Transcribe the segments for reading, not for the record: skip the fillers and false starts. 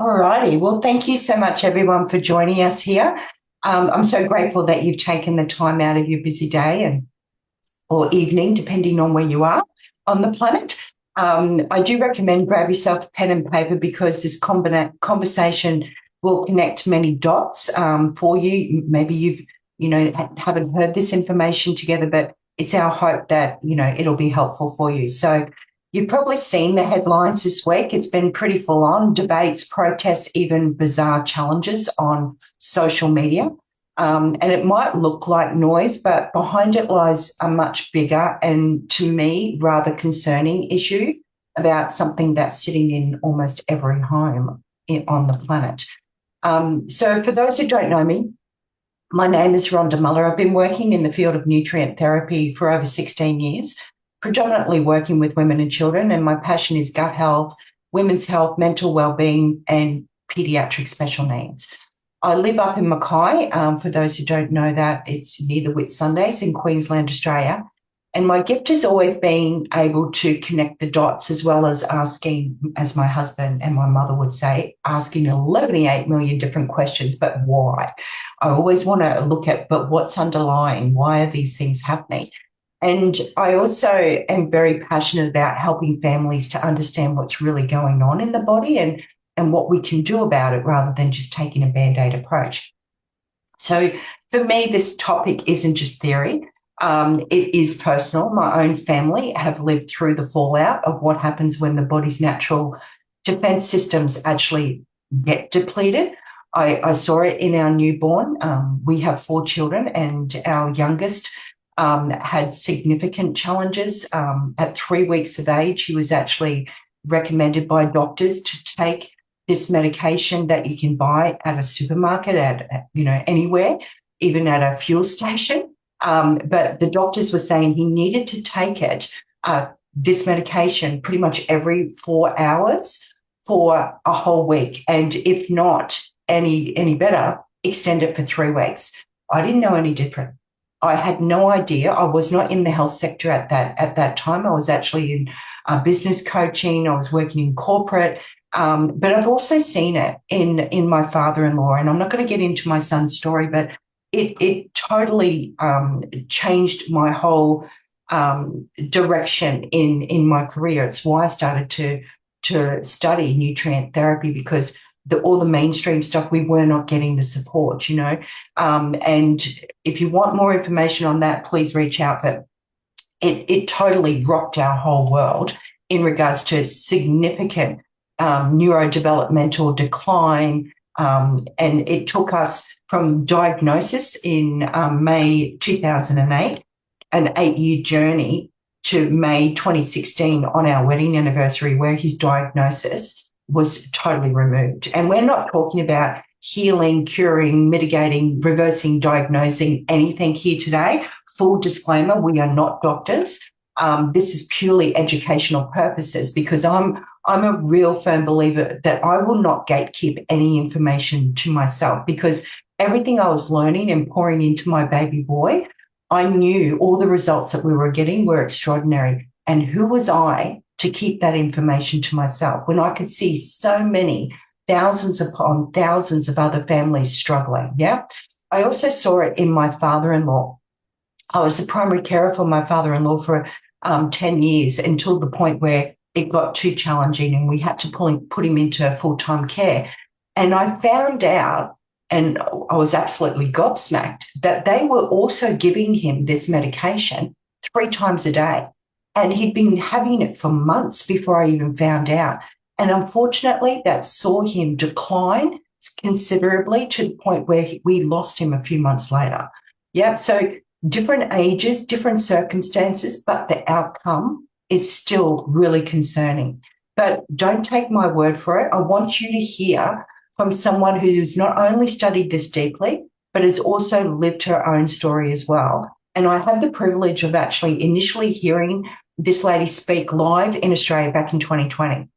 All righty. Well, thank you so much, everyone, for joining us here. I'm so grateful that you've taken the time out of your busy day and or evening, depending on where you are on the planet. I do recommend grab yourself a pen and paper because this conversation will connect many dots for you. Maybe haven't heard this information together, but it's our hope that it'll be helpful for you. So you've probably seen the headlines this week. It's been pretty full on debates, protests, even bizarre challenges on social media. And it might look like noise, but behind it lies a much bigger and, to me, rather concerning issue about something that's sitting in almost every home on the planet. So for those who don't know me, my name is Rhonda Muller. I've been working in the field of nutrient therapy for over 16 years, predominantly working with women and children, and my passion is gut health, women's health, mental wellbeing, and paediatric special needs. I live up in Mackay. For those who don't know that, it's near the Whitsundays in Queensland, Australia. And my gift has always been able to connect the dots as well as asking, as my husband and my mother would say, asking 11.8 million different questions, but why? I always want to look at, but what's underlying? Why are these things happening? And I also am very passionate about helping families to understand what's really going on in the body and what we can do about it rather than just taking a Band-Aid approach. So for me, this topic isn't just theory. It is personal. My own family have lived through the fallout of what happens when the body's natural defense systems actually get depleted. I saw it in our newborn. We have 4 children, and our youngest had significant challenges. At 3 weeks of age, he was actually recommended by doctors to take this medication that you can buy at a supermarket, at anywhere, even at a fuel station. But the doctors were saying he needed to take it, this medication, pretty much every 4 hours for a whole week, and if not any better, extend it for 3 weeks. I didn't know any different. I had no idea. I was not in the health sector at that time. I was actually in business coaching. I was working in corporate. But I've also seen it in my father-in-law, and I'm not going to get into my son's story, but it totally changed my whole direction in my career. It's why I started to study nutrient therapy, because all the mainstream stuff, we were not getting the support, and if you want more information on that, please reach out. But it totally rocked our whole world in regards to significant neurodevelopmental decline, and it took us from diagnosis in May 2008, an 8-year journey, to May 2016 on our wedding anniversary, where his diagnosis was totally removed. And we're not talking about healing, curing, mitigating, reversing, diagnosing anything here today. Full disclaimer, we are not doctors. This is purely educational purposes, because I'm a real firm believer that I will not gatekeep any information to myself, because everything I was learning and pouring into my baby boy, I knew all the results that we were getting were extraordinary. And who was I to keep that information to myself when I could see so many thousands upon thousands of other families struggling? Yeah. I also saw it in my father-in-law. I was the primary carer for my father-in-law for 10 years, until the point where it got too challenging and we had to put him into full-time care. And I found out, and I was absolutely gobsmacked, that they were also giving him this medication 3 times a day. And he'd been having it for months before I even found out. And unfortunately, that saw him decline considerably, to the point where we lost him a few months later. Yeah, so different ages, different circumstances, but the outcome is still really concerning. But don't take my word for it. I want you to hear from someone who's not only studied this deeply, but has also lived her own story as well. And I had the privilege of actually initially hearing this lady speak live in Australia back in 2020.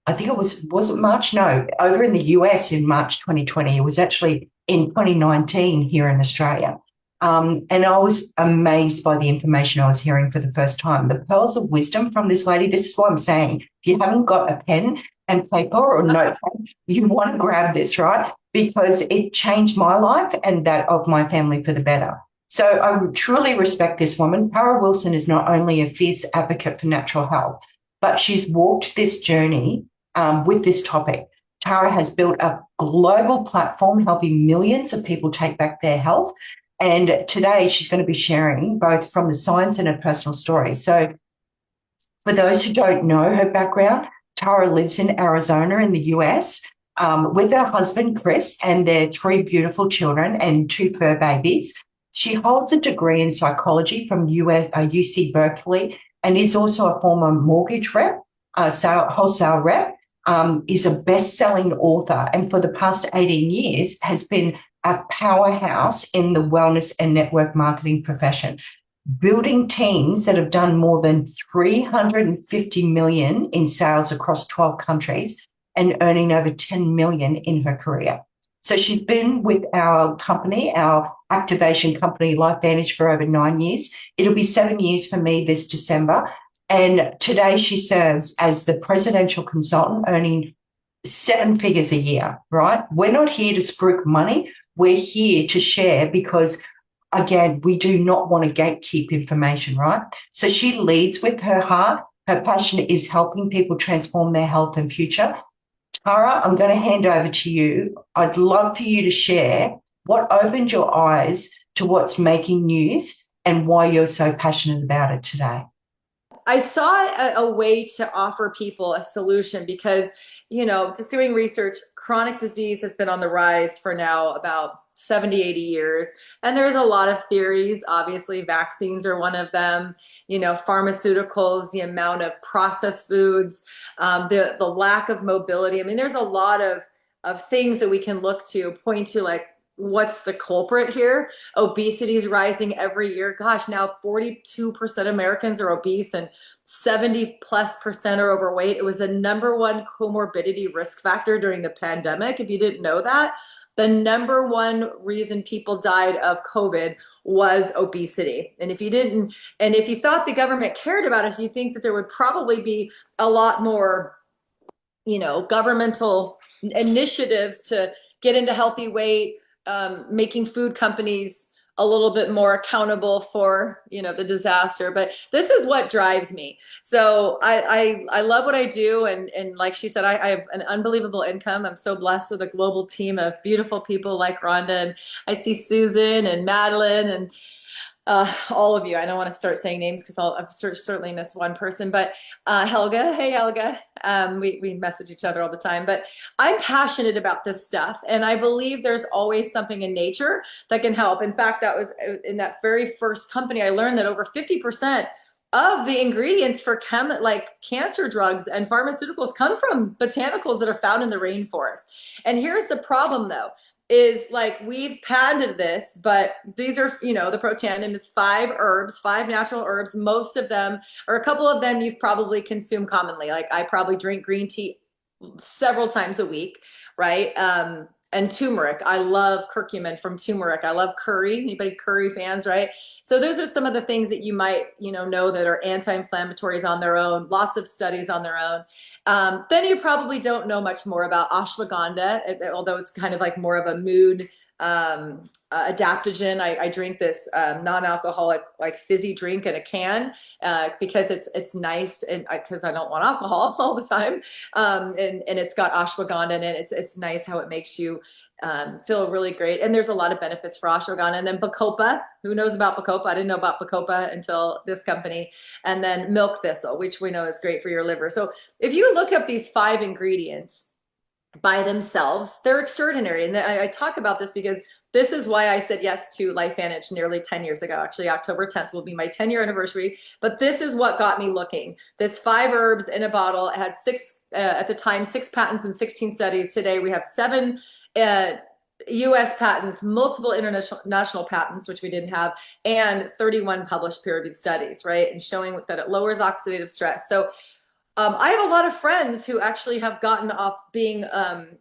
I think was it March? No, over in the US in March 2020. It was actually in 2019 here in Australia. And I was amazed by the information I was hearing for the first time. The pearls of wisdom from this lady, this is what I'm saying. If you haven't got a pen and paper or notepad, you want to grab this, right? Because it changed my life and that of my family for the better. So I truly respect this woman. Tara Wilson is not only a fierce advocate for natural health, but she's walked this journey with this topic. Tara has built a global platform helping millions of people take back their health. And today she's going to be sharing both from the science and her personal story. So for those who don't know her background, Tara lives in Arizona in the US with her husband, Chris, and their three beautiful children and two fur babies. She holds a degree in psychology from UC Berkeley and is also a former mortgage rep, wholesale rep, is a best-selling author, and for the past 18 years has been a powerhouse in the wellness and network marketing profession, building teams that have done more than 350 million in sales across 12 countries and earning over 10 million in her career. So she's been with our company, our activation company, LifeVantage, for over 9 years. It'll be 7 years for me this December. And today she serves as the presidential consultant, earning seven figures a year, right? We're not here to spruik money. We're here to share because, again, we do not want to gatekeep information, right? So she leads with her heart. Her passion is helping people transform their health and future. Tara, I'm going to hand over to you. I'd love for you to share what opened your eyes to what's making news and why you're so passionate about it today. I saw a way to offer people a solution because, just doing research, chronic disease has been on the rise for now about 70, 80 years. And there's a lot of theories. Obviously, vaccines are one of them, pharmaceuticals, the amount of processed foods, the lack of mobility. I mean, there's a lot of things that we can look to point to, like, what's the culprit here? Obesity is rising every year. Gosh, now 42% Americans are obese and 70+% are overweight. It was the number one comorbidity risk factor during the pandemic. If you didn't know that, the number one reason people died of COVID was obesity. And if you thought the government cared about us, you think that there would probably be a lot more, governmental initiatives to get into healthy weight, making food companies a little bit more accountable for, the disaster. But this is what drives me. So I love what I do. And like she said, I have an unbelievable income. I'm so blessed with a global team of beautiful people like Rhonda. And I see Susan and Madeline and all of you. I don't want to start saying names because I've certainly missed one person, but Helga, hey Helga, we message each other all the time, but I'm passionate about this stuff, and I believe there's always something in nature that can help. In fact, that was in that very first company I learned that over 50% of the ingredients for like cancer drugs and pharmaceuticals come from botanicals that are found in the rainforest. And here's the problem though, is like we've patented this, but these are, the protandim is 5 herbs, 5 natural herbs. Most of them, or a couple of them, you've probably consumed commonly. Like I probably drink green tea several times a week, right? And turmeric. I love curcumin from turmeric. I love curry. Anybody curry fans, right? So those are some of the things that you might, know that are anti-inflammatories on their own. Lots of studies on their own. Then you probably don't know much more about ashwagandha, although it's kind of like more of a mood adaptogen. I drink this non-alcoholic like fizzy drink in a can because it's nice and because I don't want alcohol all the time. And it's got ashwagandha in it. It's nice how it makes you feel really great. And there's a lot of benefits for ashwagandha. And then bacopa, who knows about bacopa? I didn't know about bacopa until this company. And then milk thistle, which we know is great for your liver. So if you look up these 5 ingredients by themselves, they're extraordinary. And I talk about this because this is why I said yes to LifeVantage nearly 10 years ago. Actually, October 10th will be my 10-year anniversary. But this is what got me looking. This 5 herbs in a bottle. It had at the time, 6 patents and 16 studies. Today, we have 7 US patents, multiple international patents, which we didn't have, and 31 published peer-reviewed studies, right? And showing that it lowers oxidative stress. So I have a lot of friends who actually have gotten off being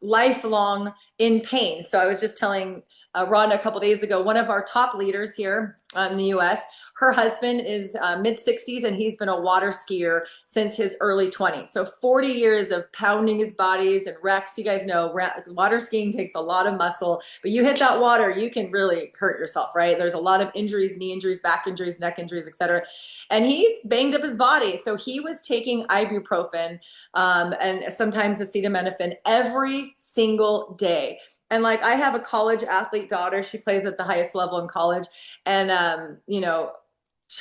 lifelong in pain. So I was just telling Rhonda a couple days ago, one of our top leaders here in the US, her husband is mid 60s and he's been a water skier since his early 20s. So 40 years of pounding his bodies and wrecks. You guys know water skiing takes a lot of muscle, but you hit that water, you can really hurt yourself, right? There's a lot of injuries, knee injuries, back injuries, neck injuries, etc. And he's banged up his body. So he was taking ibuprofen and sometimes acetaminophen every single day. And like, I have a college athlete daughter. She plays at the highest level in college. And,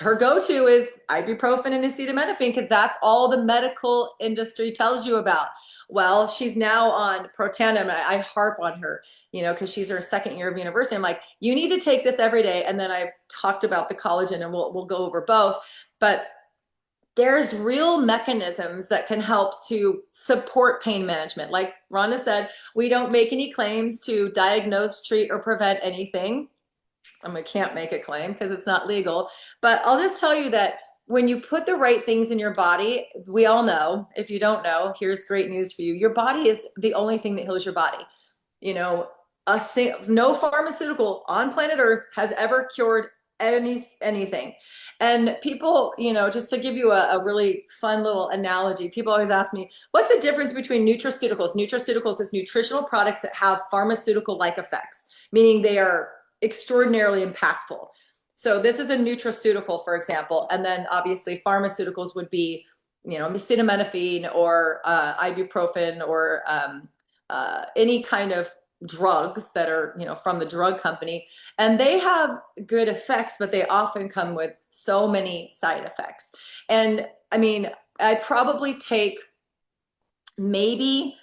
her go-to is ibuprofen and acetaminophen because that's all the medical industry tells you about. Well, she's now on Protandim, and I harp on her, because she's her second year of university. I'm like, you need to take this every day. And then I've talked about the collagen, and we'll go over both. But there's real mechanisms that can help to support pain management. Like Rhonda said, we don't make any claims to diagnose, treat, or prevent anything. I can't make a claim because it's not legal, but I'll just tell you that when you put the right things in your body, we all know, if you don't know, here's great news for you. Your body is the only thing that heals your body. You know, no pharmaceutical on planet Earth has ever cured anything. And people, just to give you a really fun little analogy, people always ask me, what's the difference between nutraceuticals? Nutraceuticals is nutritional products that have pharmaceutical-like effects, meaning they are extraordinarily impactful. So this is a nutraceutical, for example, and then obviously pharmaceuticals would be, acetaminophen or ibuprofen or any kind of drugs that are, from the drug company. And they have good effects, but they often come with so many side effects. And I mean, I probably take maybe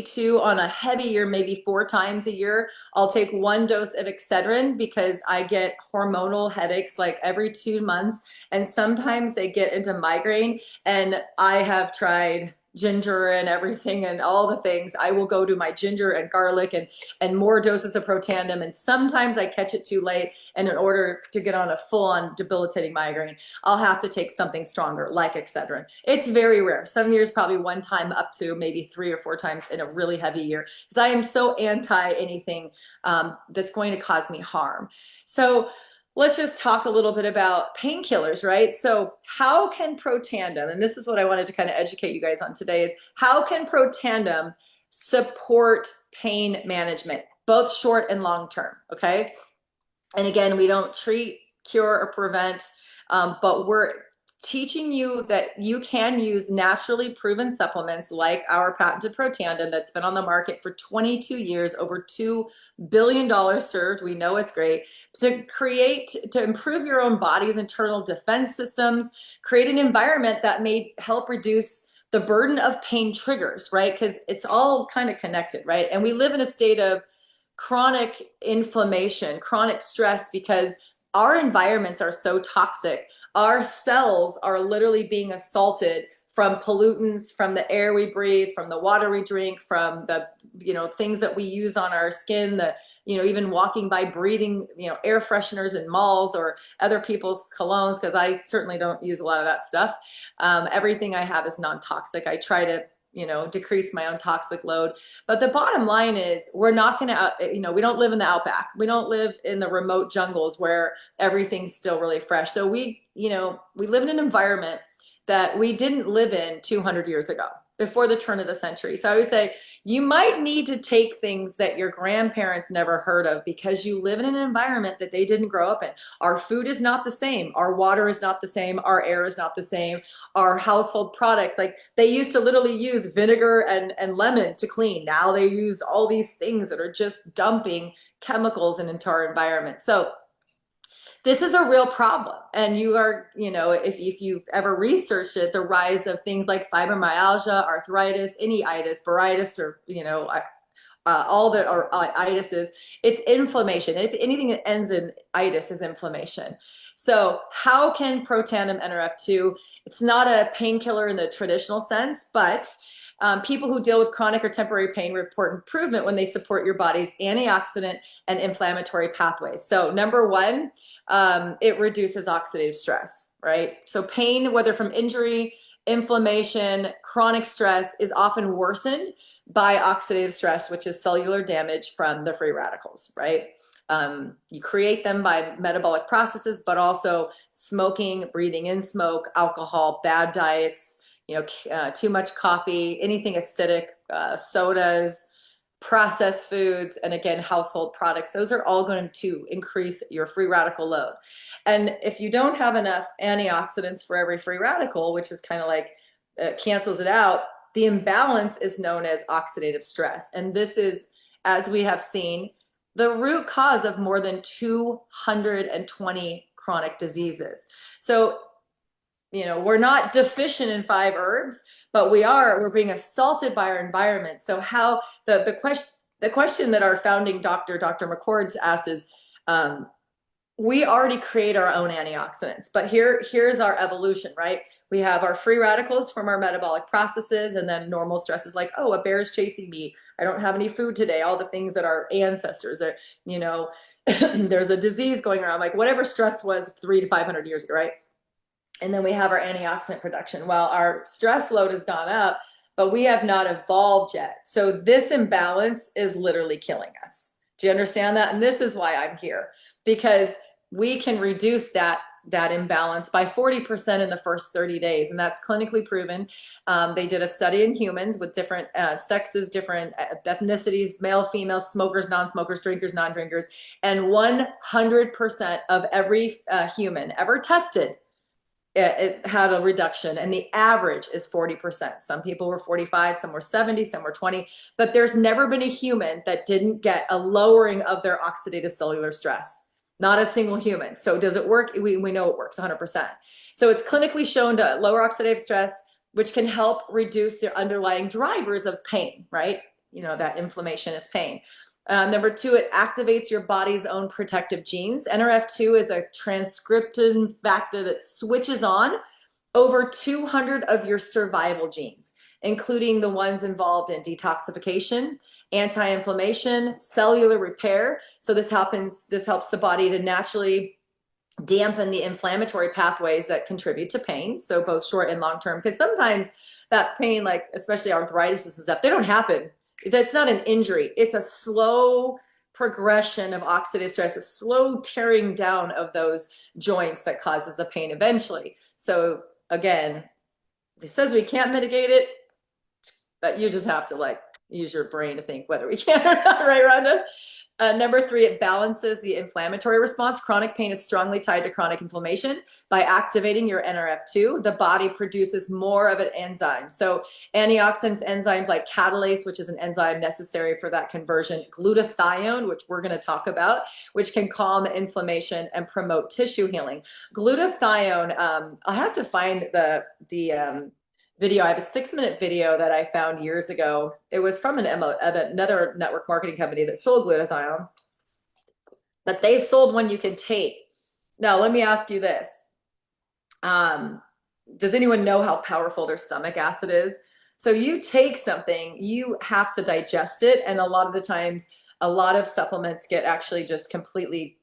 two on a heavy year, maybe 4 times a year. I'll take 1 dose of Excedrin because I get hormonal headaches like every 2 months. And sometimes they get into migraine. And I have tried ginger and everything and all the things. I will go to my ginger and garlic and more doses of Protandim. And sometimes I catch it too late. And in order to get on a full-on debilitating migraine, I'll have to take something stronger like Excedrin. It's very rare. Some years, probably 1 time up to maybe 3 or 4 times in a really heavy year, because I am so anti anything that's going to cause me harm. So let's just talk a little bit about painkillers, right? So how can Protandim, and this is what I wanted to kind of educate you guys on today, is how can Protandim support pain management, both short and long term, okay? And again, we don't treat, cure, or prevent, but we're teaching you that you can use naturally proven supplements like our patented Protandim that's been on the market for 22 years, over $2 billion served. We know it's great to improve your own body's internal defense systems, create an environment that may help reduce the burden of pain triggers, right? Because it's all kind of connected, right? And we live in a state of chronic inflammation, chronic stress, because our environments are so toxic. Our cells are literally being assaulted from pollutants, from the air we breathe, from the water we drink, from the, things that we use on our skin, even walking by, breathing, air fresheners in malls or other people's colognes, because I certainly don't use a lot of that stuff. Everything I have is non-toxic. I try to decrease my own toxic load. But the bottom line is we're not going to, we don't live in the outback. We don't live in the remote jungles where everything's still really fresh. So we live in an environment that we didn't live in 200 years ago, before the turn of the century. So I would say you might need to take things that your grandparents never heard of because you live in an environment that they didn't grow up in. Our food is not the same. Our water is not the same. Our air is not the same. Our household products, like they used to literally use vinegar and lemon to clean. Now they use all these things that are just dumping chemicals into our environment. So this is a real problem. And you are, if you've ever researched it, the rise of things like fibromyalgia, arthritis, any itis, baritis, or, all the or itises, it's inflammation. If anything that ends in itis is inflammation. So how can Protandim Nrf2? It's not a painkiller in the traditional sense, but people who deal with chronic or temporary pain report improvement when they support your body's antioxidant and inflammatory pathways. So number 1, it reduces oxidative stress, right? So pain, whether from injury, inflammation, chronic stress is often worsened by oxidative stress, which is cellular damage from the free radicals, right? You create them by metabolic processes, but also smoking, breathing in smoke, alcohol, bad diets, too much coffee, anything acidic, sodas, processed foods, and again, household products. Those are all going to increase your free radical load. And if you don't have enough antioxidants for every free radical, which is kind of like cancels it out, the imbalance is known as oxidative stress. And this is, as we have seen, the root cause of more than 220 chronic diseases. So, we're not deficient in 5 herbs, but we're being assaulted by our environment. So how the question that our founding doctor, Dr. McCord's asked is, we already create our own antioxidants, but here's our evolution, right? We have our free radicals from our metabolic processes, and then normal stresses like, oh, a bear is chasing me. I don't have any food today. All the things that our ancestors are, there's a disease going around, like whatever stress was 300 to 500 years ago, right? And then we have our antioxidant production. Well, our stress load has gone up, but we have not evolved yet. So this imbalance is literally killing us. Do you understand that? And this is why I'm here, because we can reduce that imbalance by 40% in the first 30 days. And that's clinically proven. They did a study in humans with different sexes, different ethnicities, male, female, smokers, non-smokers, drinkers, non-drinkers. And 100% of every human ever tested, it had a reduction, and the average is 40%. Some people were 45, some were 70, some were 20, but there's never been a human that didn't get a lowering of their oxidative cellular stress. Not a single human. So does it work? We know it works 100%. So it's clinically shown to lower oxidative stress, which can help reduce the underlying drivers of pain, right? That inflammation is pain. Number 2, it activates your body's own protective genes. NRF2 is a transcription factor that switches on over 200 of your survival genes, including the ones involved in detoxification, anti-inflammation, cellular repair. So this helps the body to naturally dampen the inflammatory pathways that contribute to pain. So both short and long term, because sometimes that pain, like especially arthritis and stuff, they don't happen. That's not an injury. It's a slow progression of oxidative stress, a slow tearing down of those joints that causes the pain eventually. So again, it says we can't mitigate it, but you just have to use your brain to think whether we can or not, right, Rhonda? Number 3, it balances the inflammatory response. Chronic pain is strongly tied to chronic inflammation. By activating your NRF2, the body produces more of an enzyme. So antioxidants, enzymes like catalase, which is an enzyme necessary for that conversion, glutathione, which we're going to talk about, which can calm inflammation and promote tissue healing. Glutathione, I'll have to find the video. I have a 6-minute video that I found years ago. It was from another network marketing company that sold glutathione, but they sold one you can take. Now, let me ask you this. Does anyone know how powerful their stomach acid is? So you take something, you have to digest it. And a lot of the times, a lot of supplements get actually just completely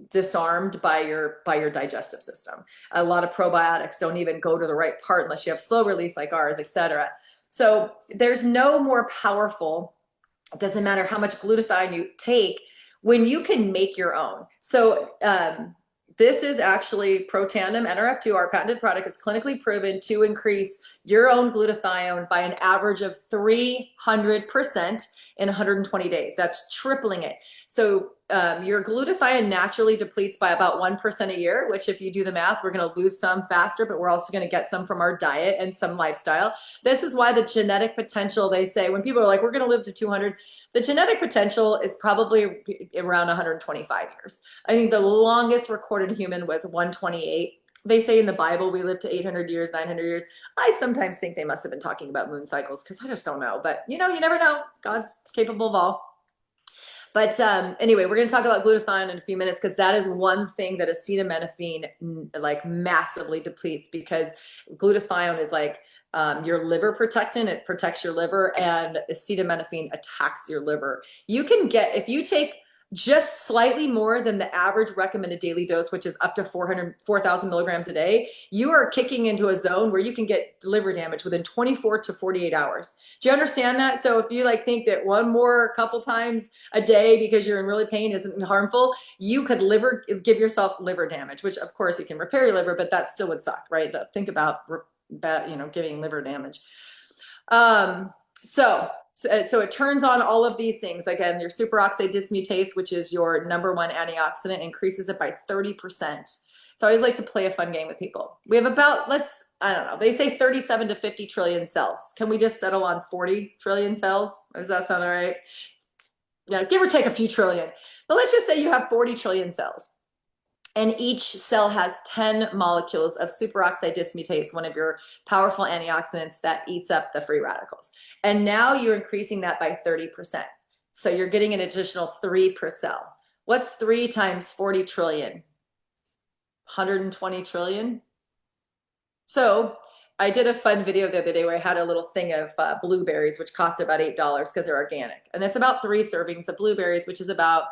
disarmed by your digestive system. A lot of probiotics don't even go to the right part unless you have slow release like ours, etc. So there's no more powerful, it doesn't matter how much glutathione you take, when you can make your own. So this is actually Protandim NRF2, our patented product, is clinically proven to increase your own glutathione by an average of 300% in 120 days. That's tripling it. So your glutathione naturally depletes by about 1% a year, which if you do the math, we're going to lose some faster, but we're also going to get some from our diet and some lifestyle. This is why the genetic potential, they say, when people are like, we're going to live to 200, the genetic potential is probably around 125 years. I think the longest recorded human was 128. They say in the Bible we live to 800 years, 900 years. I sometimes think they must have been talking about moon cycles because I just don't know. But you never know. God's capable of all. But anyway, we're going to talk about glutathione in a few minutes because that is one thing that acetaminophen massively depletes, because glutathione is like your liver protectant. It protects your liver, and acetaminophen attacks your liver. You can get, if you take just slightly more than the average recommended daily dose, which is up to 4,000 milligrams a day, you are kicking into a zone where you can get liver damage within 24 to 48 hours. Do you understand that? So if you like think that one more couple times a day because you're in really pain isn't harmful, you could give yourself liver damage, which of course you can repair your liver, but that still would suck, right? Think about, giving liver damage. Um, so it turns on all of these things. Again, your superoxide dismutase, which is your number one antioxidant, increases it by 30%. So I always like to play a fun game with people. We have about, I don't know, they say 37 to 50 trillion cells. Can we just settle on 40 trillion cells? Does that sound all right? Yeah, give or take a few trillion. But let's just say you have 40 trillion cells. And each cell has 10 molecules of superoxide dismutase, one of your powerful antioxidants that eats up the free radicals. And now you're increasing that by 30%. So you're getting an additional 3 per cell. What's 3 times 40 trillion? 120 trillion? So I did a fun video the other day where I had a little thing of blueberries, which cost about $8 because they're organic. And that's about 3 servings of blueberries, which is about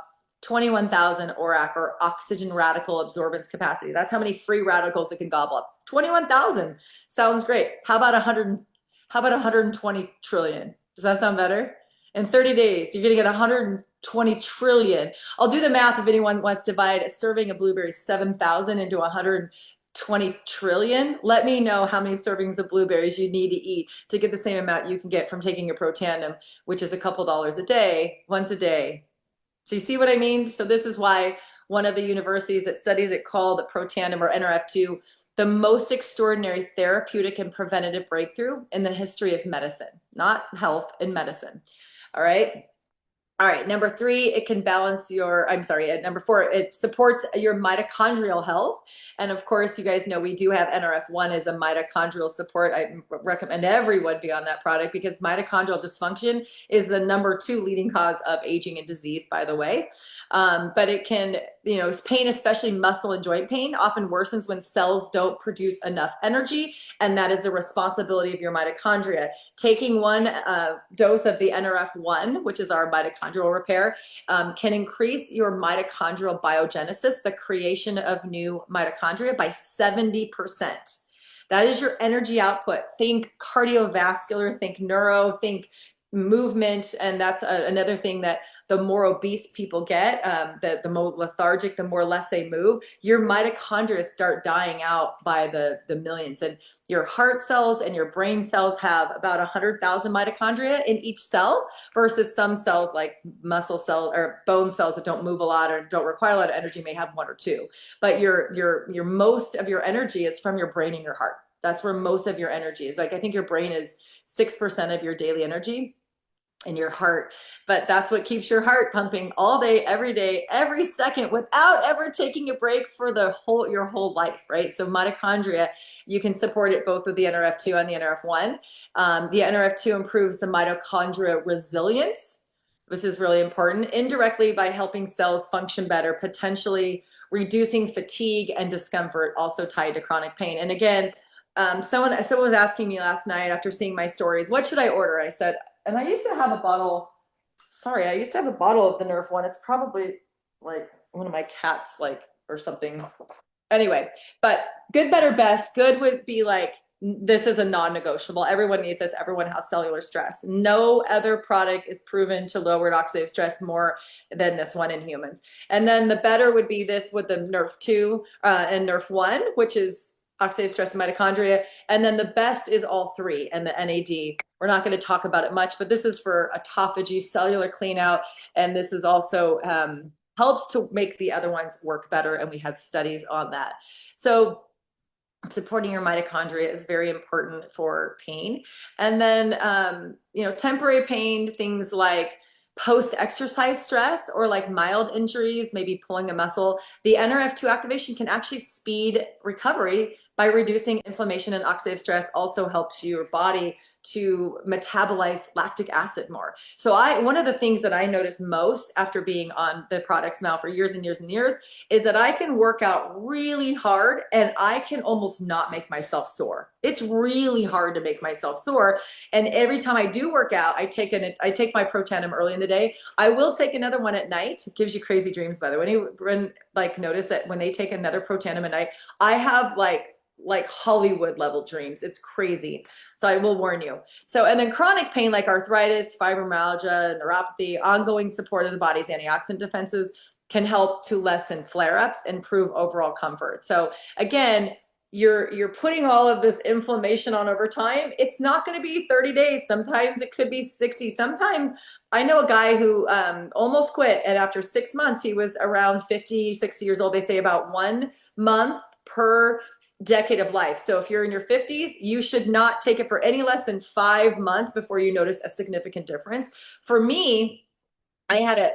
21,000 ORAC, or oxygen radical absorbance capacity. That's how many free radicals it can gobble up. 21,000 sounds great. How about 120 trillion? Does that sound better? In 30 days, you're going to get 120 trillion. I'll do the math if anyone wants to divide a serving of blueberries 7,000 into 120 trillion. Let me know how many servings of blueberries you need to eat to get the same amount you can get from taking your Protandim, which is a couple dollars a day, once a day. So you see what I mean? So this is why one of the universities that studies it called Protandim, or NRF2, the most extraordinary therapeutic and preventative breakthrough in the history of medicine, not health, in medicine. All right. All right, number 3, it can balance number 4, it supports your mitochondrial health. And of course, you guys know we do have NRF1 as a mitochondrial support. I recommend everyone be on that product because mitochondrial dysfunction is the number 2 leading cause of aging and disease, by the way. But it can, pain, especially muscle and joint pain, often worsens when cells don't produce enough energy. And that is the responsibility of your mitochondria. Taking 1 dose of the NRF1, which is our mitochondrial repair, can increase your mitochondrial biogenesis, the creation of new mitochondria, by 70%. That is your energy output. Think cardiovascular, think neuro, think movement. And that's another thing that the more obese people get, the more lethargic, the more less they move, your mitochondria start dying out by the millions. And your heart cells and your brain cells have about 100,000 mitochondria in each cell, versus some cells like muscle cells or bone cells that don't move a lot or don't require a lot of energy may have 1 or 2. But your most of your energy is from your brain and your heart. That's where most of your energy is. Like, I think your brain is 6% of your daily energy, and your heart, but that's what keeps your heart pumping all day, every second, without ever taking a break for your whole life, right? So mitochondria, you can support it both with the NRF2 and the NRF1. The NRF2 improves the mitochondria resilience. This is really important, indirectly by helping cells function better, potentially reducing fatigue and discomfort, also tied to chronic pain. And again, someone was asking me last night after seeing my stories, what should I order? I said, and I used to have a bottle of the Nerf one. It's probably like one of my cats, or something. Anyway, but good, better, best. Good would be like, this is a non-negotiable. Everyone needs this. Everyone has cellular stress. No other product is proven to lower oxidative stress more than this one in humans. And then the better would be this with the Nerf 2 and Nerf 1, which is oxidative stress and mitochondria. And then the best is all 3 and the NAD. We're not going to talk about it much, but this is for autophagy, cellular clean out. And this is also helps to make the other ones work better. And we have studies on that. So supporting your mitochondria is very important for pain. And then, temporary pain, things like post-exercise stress or like mild injuries, maybe pulling a muscle, the NRF2 activation can actually speed recovery by reducing inflammation, and oxidative stress also helps your body to metabolize lactic acid more. So one of the things that I noticed most after being on the products now for years and years and years is that I can work out really hard and I can almost not make myself sore. It's really hard to make myself sore. And every time I do work out, I take my Protandim early in the day. I will take another one at night. It gives you crazy dreams, by the way. Anyone like notice that when they take another Protandim at night, I have like Hollywood level dreams. It's crazy. So I will warn you. So, and then chronic pain like arthritis, fibromyalgia, neuropathy, ongoing support of the body's antioxidant defenses can help to lessen flare-ups and improve overall comfort. So again, you're putting all of this inflammation on over time. It's not going to be 30 days. Sometimes it could be 60. Sometimes I know a guy who almost quit, and after 6 months, he was around 50, 60 years old. They say about 1 month per decade of life. So if you're in your 50s, you should not take it for any less than 5 months before you notice a significant difference. For me, I had a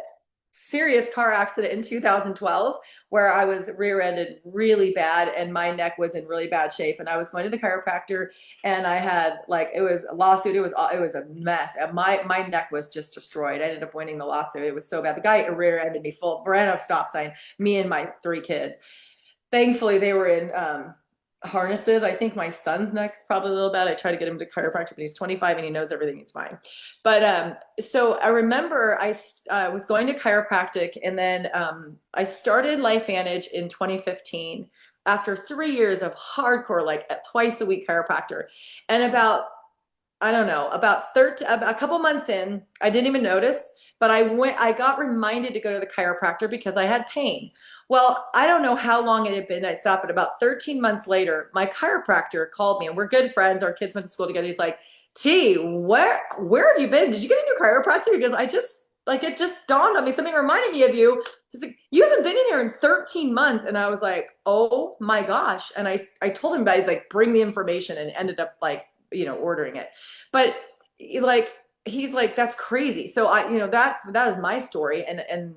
serious car accident in 2012 where I was rear-ended really bad and my neck was in really bad shape, and I was going to the chiropractor and I had like, it was a lawsuit. It was a mess. My neck was just destroyed. I ended up winning the lawsuit. It was so bad. The guy rear-ended me full, ran off stop sign, me and my 3 kids. Thankfully they were in harnesses. I think my son's neck's probably a little bad. I try to get him to chiropractor, but he's 25 and he knows everything. He's fine. But so I remember I was going to chiropractic, and then I started LifeVantage in 2015 after 3 years of hardcore, like twice a week chiropractor. And about, I don't know, about a couple months in, I didn't even notice, but I got reminded to go to the chiropractor because I had pain. Well, I don't know how long it had been. I stopped, but about 13 months later, my chiropractor called me, and we're good friends. Our kids went to school together. He's like, T, where have you been? Did you get a new chiropractor? Because I just, like, it just dawned on me. Something reminded me of you. He's like, you haven't been in here in 13 months. And I was like, oh my gosh. And I told him about it. He's like, bring the information, and ended up like, ordering it. But like, he's like, that's crazy. So that was my story. And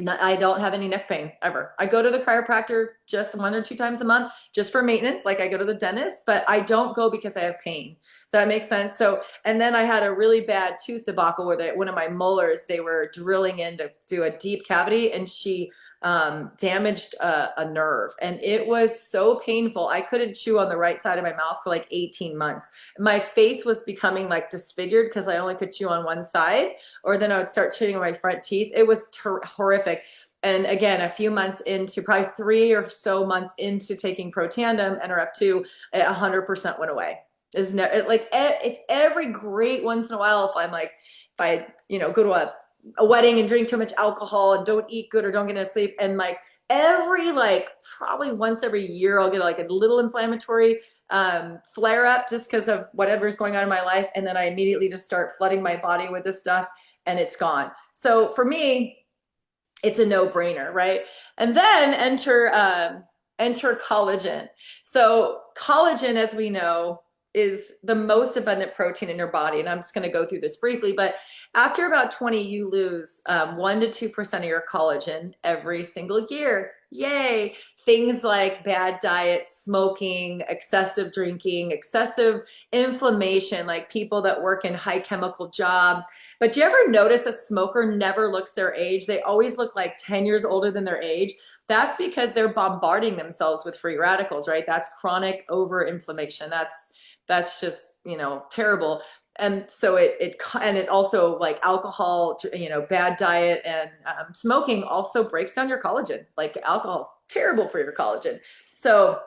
I don't have any neck pain ever. I go to the chiropractor just 1 or 2 times a month just for maintenance. Like I go to the dentist, but I don't go because I have pain. Does that make sense? So, and then I had a really bad tooth debacle where one of my molars, they were drilling in to do a deep cavity, and she damaged a nerve, and it was so painful. I couldn't chew on the right side of my mouth for like 18 months. My face was becoming like disfigured because I only could chew on one side, or then I would start chewing on my front teeth. It was horrific. And again, a few months into, probably 3 or so months into taking Protandim, NRF2, 100% went away. It's every great once in a while if I'm like, if I go to a wedding and drink too much alcohol and don't eat good or don't get enough sleep, and like every probably once every year I'll get like a little inflammatory flare up just because of whatever's going on in my life, and then I immediately just start flooding my body with this stuff and it's gone. So for me, it's a no-brainer, right? And then enter collagen. So collagen, as we know, is the most abundant protein in your body. And I'm just going to go through this briefly, but after about 20, you lose 1 to 2% of your collagen every single year. Yay. Things like bad diet, smoking, excessive drinking, excessive inflammation, like people that work in high chemical jobs. But do you ever notice a smoker never looks their age? They always look like 10 years older than their age. That's because they're bombarding themselves with free radicals, right? That's chronic overinflammation. That's just, terrible. And so it also, like alcohol, bad diet and smoking also breaks down your collagen. Like alcohol is terrible for your collagen. So,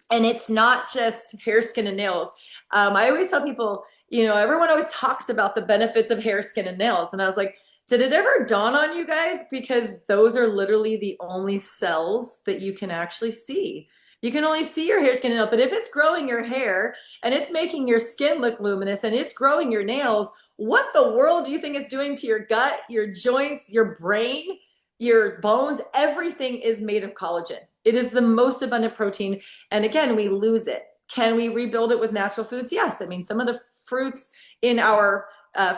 and it's not just hair, skin, and nails. I always tell people, everyone always talks about the benefits of hair, skin, and nails. And I was like, did it ever dawn on you guys? Because those are literally the only cells that you can actually see. You can only see your hair, skin, and nails, but if it's growing your hair and it's making your skin look luminous and it's growing your nails, what the world do you think it's doing to your gut, your joints, your brain, your bones? Everything is made of collagen. It is the most abundant protein. And again, we lose it. Can we rebuild it with natural foods? Yes. I mean, some of the fruits in our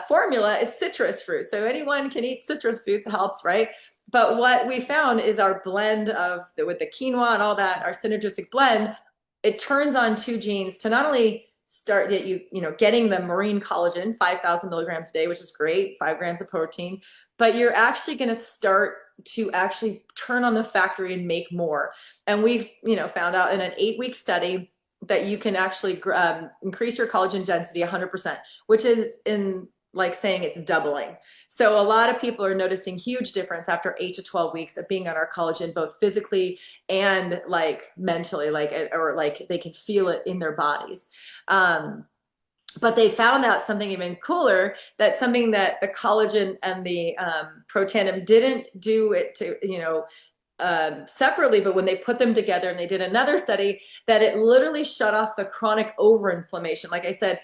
formula is citrus fruit. So anyone can eat citrus fruits, helps, right? But what we found is our blend with the quinoa and all that, our synergistic blend, it turns on 2 genes to not only start that you know, getting the marine collagen, 5,000 milligrams a day, which is great, 5 grams of protein, but you're actually going to start to actually turn on the factory and make more. And we've, you know, found out in an 8-week study that you can actually increase your collagen density 100%, which is in like saying it's doubling. So a lot of people are noticing huge difference after 8 to 12 weeks of being on our collagen, both physically and like mentally, like, or like they can feel it in their bodies. But they found out something even cooler, that something that the collagen and the Protandim didn't do it to, you know, separately, but when they put them together and they did another study, that it literally shut off the chronic overinflammation. Like I said,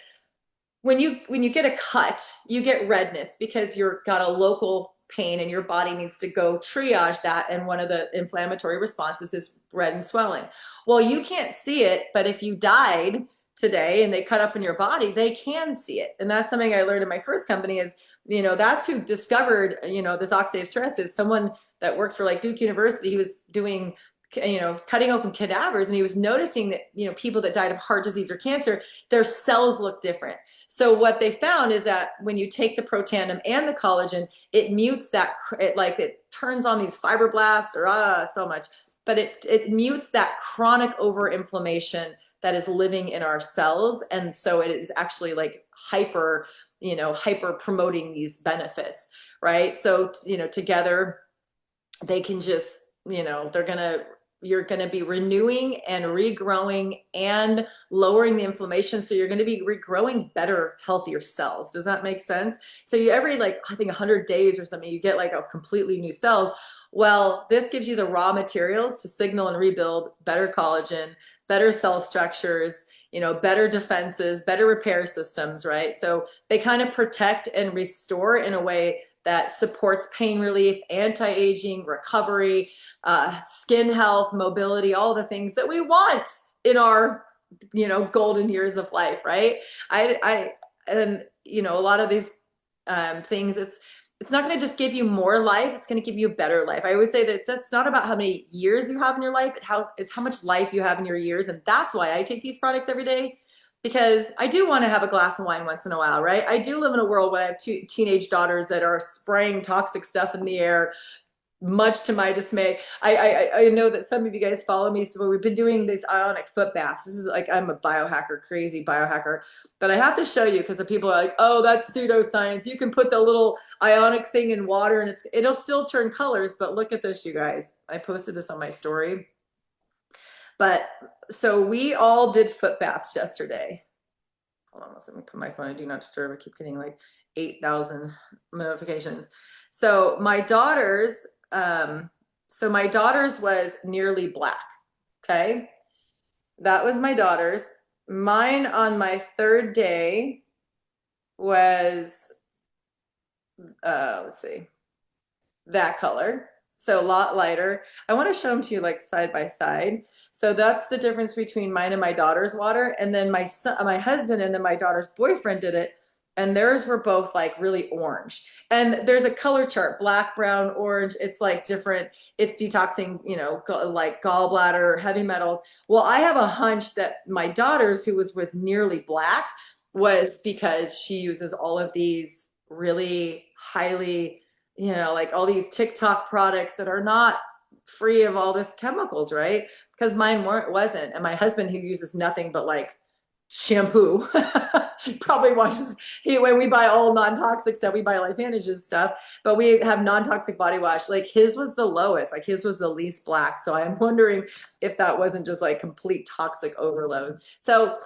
when you get a cut, you get redness because you're got a local pain and your body needs to go triage that. And one of the inflammatory responses is red and swelling. Well, you can't see it, but if you died today and they cut up in your body, they can see it. And that's something I learned in my first company is, you know, that's who discovered, you know, this oxidative stress is someone that worked for like Duke University. He was doing, you know, cutting open cadavers, and he was noticing that, you know, people that died of heart disease or cancer, their cells look different. So what they found is that when you take the Protandim and the collagen, it mutes that, it turns on these fibroblasts or so much, but it mutes that chronic overinflammation that is living in our cells. And so it is actually like hyper, you know, hyper promoting these benefits, right? So, you know, together they can just, you know, you're going to be renewing and regrowing and lowering the inflammation. So you're going to be regrowing better, healthier cells. Does that make sense? So you every like, I think 100 days or something, you get like a completely new cells. Well, this gives you the raw materials to signal and rebuild better collagen, better cell structures, you know, better defenses, better repair systems, right? So they kind of protect and restore in a way that supports pain relief, anti-aging, recovery, skin health, mobility, all the things that we want in our, you know, golden years of life, right? And you know, a lot of these things, it's not going to just give you more life, it's going to give you a better life. I always say that it's not about how many years you have in your life, it's how much life you have in your years. And that's why I take these products every day, because I do want to have a glass of wine once in a while, right? I do live in a world where I have two teenage daughters that are spraying toxic stuff in the air, much to my dismay. I know that some of you guys follow me, so we've been doing these ionic foot baths. This is like, I'm a biohacker, crazy biohacker, but I have to show you because the people are like, oh, that's pseudoscience. You can put the little ionic thing in water and it'll still turn colors, but look at this, you guys. I posted this on my story. But so we all did foot baths yesterday. Hold on, let me put my phone on do not disturb. I keep getting like 8,000 notifications. So my daughter's was nearly black. Okay. That was my daughter's. Mine on my third day was, let's see, that color. So a lot lighter. I want to show them to you like side by side. So that's the difference between mine and my daughter's water. And then my husband and then my daughter's boyfriend did it. And theirs were both like really orange. And there's a color chart, black, brown, orange. It's like different. It's detoxing, you know, like gallbladder, heavy metals. Well, I have a hunch that my daughter's, who was nearly black, was because she uses all of these really highly, you know, like all these TikTok products that are not free of all this chemicals, right? Because mine wasn't. And my husband, who uses nothing but like shampoo, probably washes, when we buy all non-toxic stuff, we buy LifeVantage's stuff, but we have non-toxic body wash. Like his was the lowest, like his was the least black. So I'm wondering if that wasn't just like complete toxic overload. So,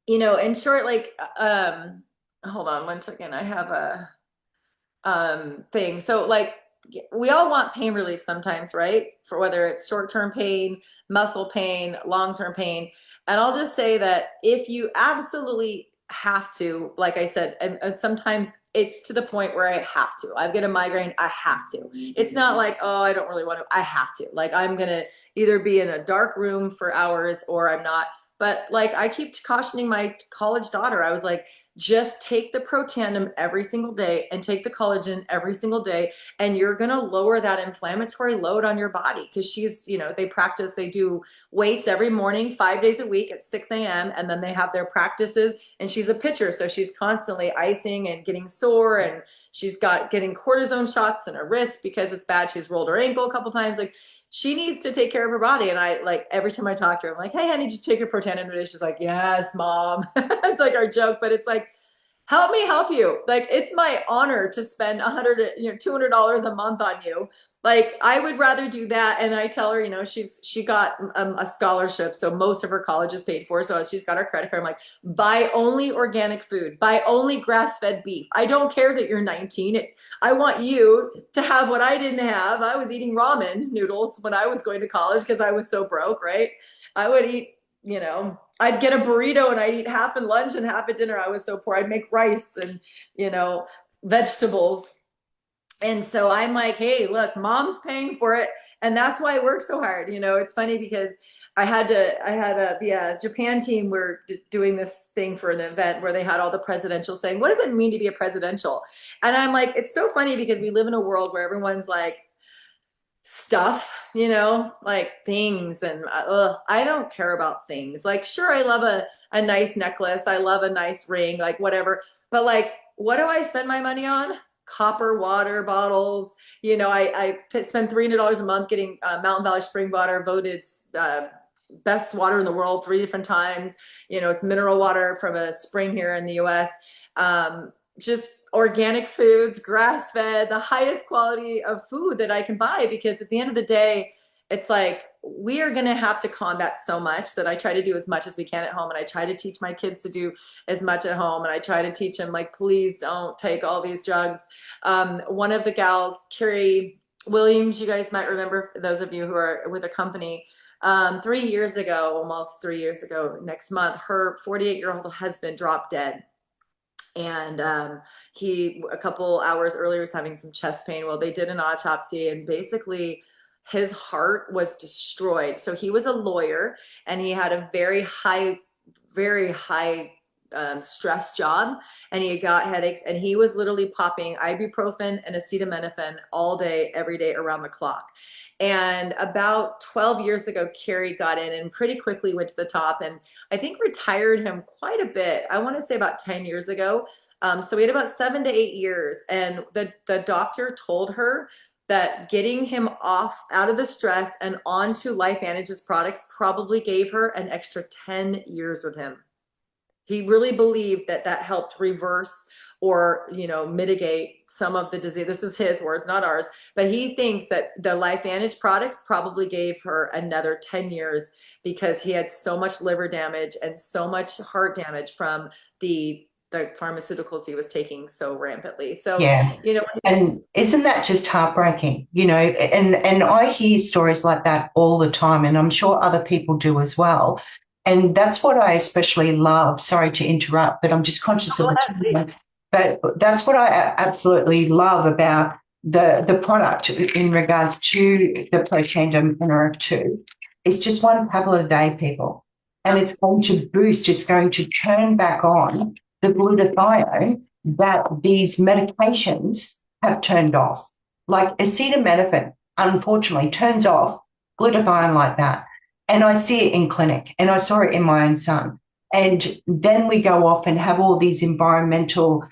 you know, in short, like, hold on one second. I have a thing. So like we all want pain relief sometimes, right? For whether it's short-term pain, muscle pain, long-term pain. And I'll just say that if you absolutely have to, like I said, and sometimes it's to the point where I have to. I get a migraine, I have to. It's not like, oh, I don't really want to, I have to. Like I'm going to either be in a dark room for hours or I'm not. But like I keep cautioning my college daughter, I was like, just take the Protandim every single day and take the collagen every single day, and you're going to lower that inflammatory load on your body. Because she's, they do weights every morning, 5 days a week at 6 a.m. And then they have their practices, and she's a pitcher. So she's constantly icing and getting sore, and she's getting cortisone shots in her wrist because it's bad. She's rolled her ankle a couple times. Like, she needs to take care of her body. And I, like, every time I talk to her, I'm like, hey, I need you to take your Protandim today. She's like, yes, mom. It's like our joke, but it's like, help me help you. Like, it's my honor to spend $200 a month on you. Like, I would rather do that. And I tell her, she got a scholarship, so most of her college is paid for. So she's got her credit card. I'm like, buy only organic food, buy only grass-fed beef. I don't care that you're 19. I want you to have what I didn't have. I was eating ramen noodles when I was going to college because I was so broke, right? I would eat, I'd get a burrito and I'd eat half at lunch and half at dinner. I was so poor. I'd make rice and, vegetables. And so I'm like, hey, look, mom's paying for it. And that's why I work so hard. It's funny because the Japan team were doing this thing for an event where they had all the presidential saying, what does it mean to be a presidential? And I'm like, it's so funny because we live in a world where everyone's like, stuff, like things, and I don't care about things. Like, sure, I love a nice necklace, I love a nice ring, like whatever, but like, what do I spend my money on? Copper water bottles. I spend $300 a month getting Mountain Valley spring water voted best water in the world 3 different times. It's mineral water from a spring here in the US. Just organic foods, grass-fed, the highest quality of food that I can buy, because at the end of the day, it's like, we are going to have to combat so much that I try to do as much as we can at home. And I try to teach my kids to do as much at home. And I try to teach them, like, please don't take all these drugs. One of the gals, Carrie Williams, you guys might remember, those of you who are with a company, 3 years ago, almost 3 years ago next month, her 48-year-old husband dropped dead. And he, a couple hours earlier, was having some chest pain. Well, they did an autopsy, and basically his heart was destroyed. So he was a lawyer, and he had a very high stress job, and he got headaches, and he was literally popping ibuprofen and acetaminophen all day, every day, around the clock. And about 12 years ago, Carrie got in and pretty quickly went to the top, and I think retired him quite a bit. I want to say about 10 years ago. So we had about 7 to 8 years, and the doctor told her that getting him out of the stress and onto LifeVantage's products probably gave her an extra 10 years with him. He really believed that helped reverse or, mitigate some of the disease. This is his words, not ours. But he thinks that the LifeVantage products probably gave her another 10 years because he had so much liver damage and so much heart damage from the pharmaceuticals he was taking so rampantly. So, Yeah. And isn't that just heartbreaking? And I hear stories like that all the time, and I'm sure other people do as well. And that's what I especially love. Sorry to interrupt, but I'm just conscious of the time. But that's what I absolutely love about the product in regards to the Protandim NRF2. It's just one tablet a day, people. And it's going to boost, it's going to turn back on the glutathione that these medications have turned off. Like acetaminophen, unfortunately, turns off glutathione like that. And I see it in clinic, and I saw it in my own son. And then we go off and have all these environmental,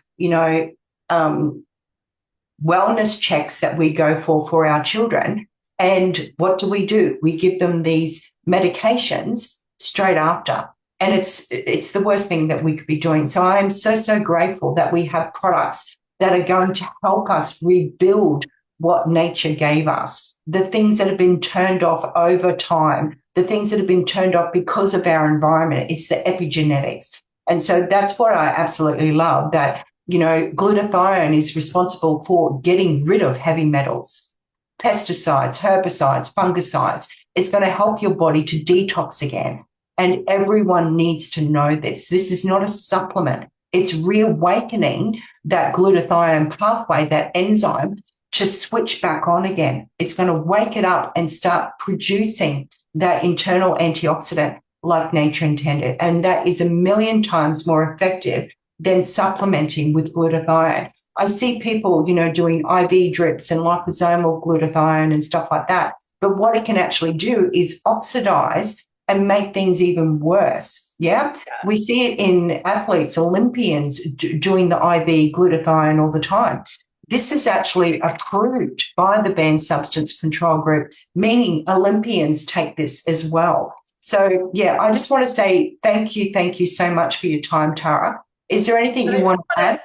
wellness checks that we go for our children. And what do? We give them these medications straight after. And it's the worst thing that we could be doing. So I'm so grateful that we have products that are going to help us rebuild what nature gave us, the things that have been turned off over time, the things that have been turned off because of our environment. It's the epigenetics. And so that's what I absolutely love, that, glutathione is responsible for getting rid of heavy metals, pesticides, herbicides, fungicides. It's going to help your body to detox again. And everyone needs to know this. This is not a supplement. It's reawakening that glutathione pathway, that enzyme, to switch back on again. It's going to wake it up and start producing that internal antioxidant like nature intended. And that is 1,000,000 times more effective than supplementing with glutathione. I see people, doing IV drips and liposomal glutathione and stuff like that. But what it can actually do is oxidize and make things even worse. Yeah. We see it in athletes, Olympians doing the IV glutathione all the time. This is actually approved by the Banned Substance Control Group, meaning Olympians take this as well. So, yeah, I just want to say thank you so much for your time, Tara. Is there anything you want to add?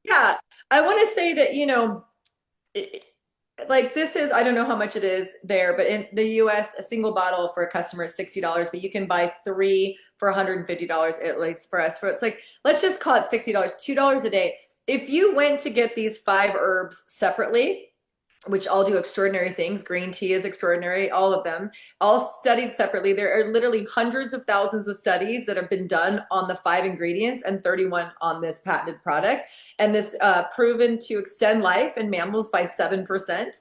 Yeah, I want to say that, like this is, I don't know how much it is there, but in the US, a single bottle for a customer is $60, but you can buy three for $150 at least for us. For it's like, let's just call it $60, $2 a day. If you went to get these 5 herbs separately, which all do extraordinary things. Green tea is extraordinary, all of them, all studied separately. There are literally hundreds of thousands of studies that have been done on the 5 ingredients and 31 on this patented product. And this proven to extend life in mammals by 7%.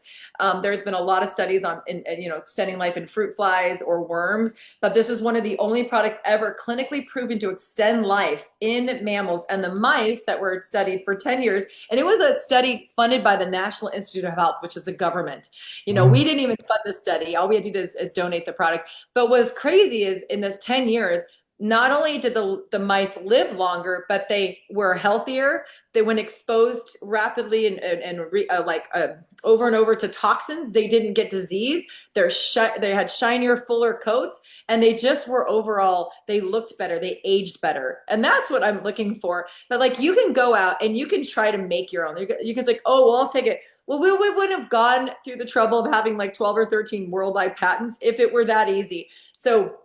There's been a lot of studies on extending life in fruit flies or worms, but this is one of the only products ever clinically proven to extend life in mammals. And the mice that were studied for 10 years, and it was a study funded by the National Institute of Health, which is a government. We didn't even fund this study. All we had to do is donate the product. But what's crazy is in this 10 years, not only did the mice live longer, but they were healthier. They, when exposed rapidly and over and over to toxins, they didn't get disease. They had shinier, fuller coats, and they just were overall, they looked better. They aged better. And that's what I'm looking for. But like, you can go out and you can try to make your own. You can say, oh, well, I'll take it. Well, we wouldn't have gone through the trouble of having like 12 or 13 worldwide patents if it were that easy. So,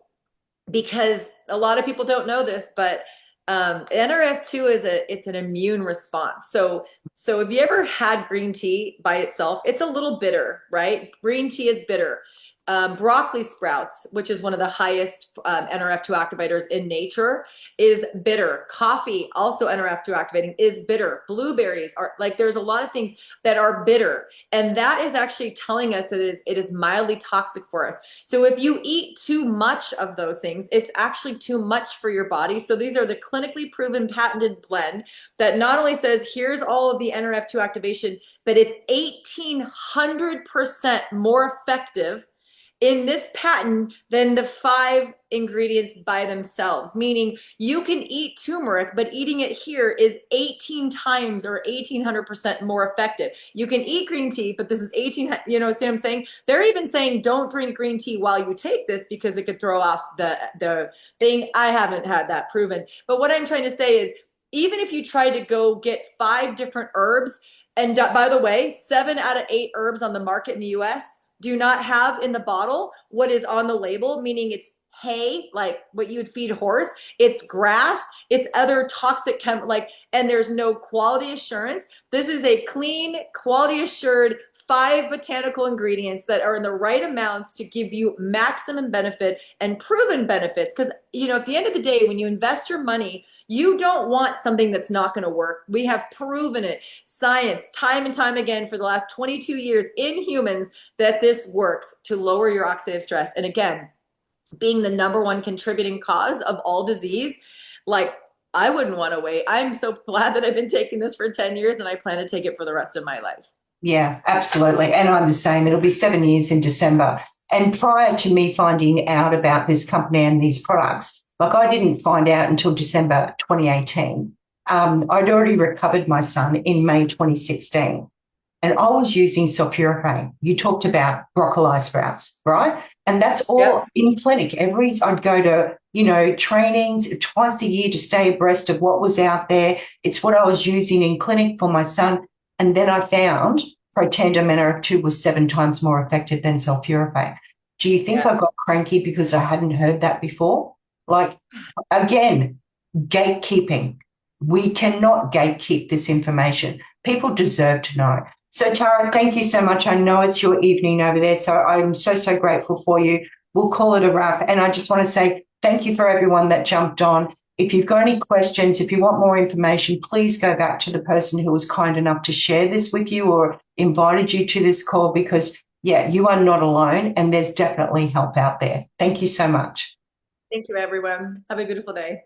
because a lot of people don't know this, but NRF2 it's an immune response. So if you ever had green tea by itself, it's a little bitter, right? Green tea is bitter. Broccoli sprouts, which is one of the highest NRF2 activators in nature, is bitter. Coffee, also NRF2 activating, is bitter. Blueberries are like, there's a lot of things that are bitter. And that is actually telling us that it is mildly toxic for us. So if you eat too much of those things, it's actually too much for your body. So these are the clinically proven patented blend that not only says, here's all of the NRF2 activation, but it's 1,800% more effective in this patent than the 5 ingredients by themselves, meaning you can eat turmeric, but eating it here is 18 times or 1,800% more effective. You can eat green tea, but this is 18, see what I'm saying? They're even saying don't drink green tea while you take this because it could throw off the thing. I haven't had that proven. But what I'm trying to say is, even if you try to go get 5 different herbs, and by the way, 7 out of 8 herbs on the market in the US do not have in the bottle what is on the label, meaning it's hay, like what you would feed a horse, it's grass, it's other toxic and there's no quality assurance. This is a clean, quality assured 5 botanical ingredients that are in the right amounts to give you maximum benefit and proven benefits. Because, at the end of the day, when you invest your money, you don't want something that's not going to work. We have proven it, science, time and time again for the last 22 years in humans that this works to lower your oxidative stress. And again, being the #1 contributing cause of all disease, like, I wouldn't want to wait. I'm so glad that I've been taking this for 10 years and I plan to take it for the rest of my life. Yeah, absolutely. And I'm the same. It'll be 7 years in December. And prior to me finding out about this company and these products, like, I didn't find out until December 2018. I'd already recovered my son in May 2016. And I was using sulforaphane. You talked about broccoli sprouts, right? And that's all in clinic. I'd go to, trainings twice a year to stay abreast of what was out there. It's what I was using in clinic for my son. And then I found Protandim NRF2 was 7 times more effective than sulforaphane. Do you think I got cranky because I hadn't heard that before? Like, again, gatekeeping. We cannot gatekeep this information. People deserve to know. So, Tara, thank you so much. I know it's your evening over there, so I'm so grateful for you. We'll call it a wrap. And I just want to say thank you for everyone that jumped on. If you've got any questions, if you want more information, please go back to the person who was kind enough to share this with you or invited you to this call, because, you are not alone and there's definitely help out there. Thank you so much. Thank you, everyone. Have a beautiful day.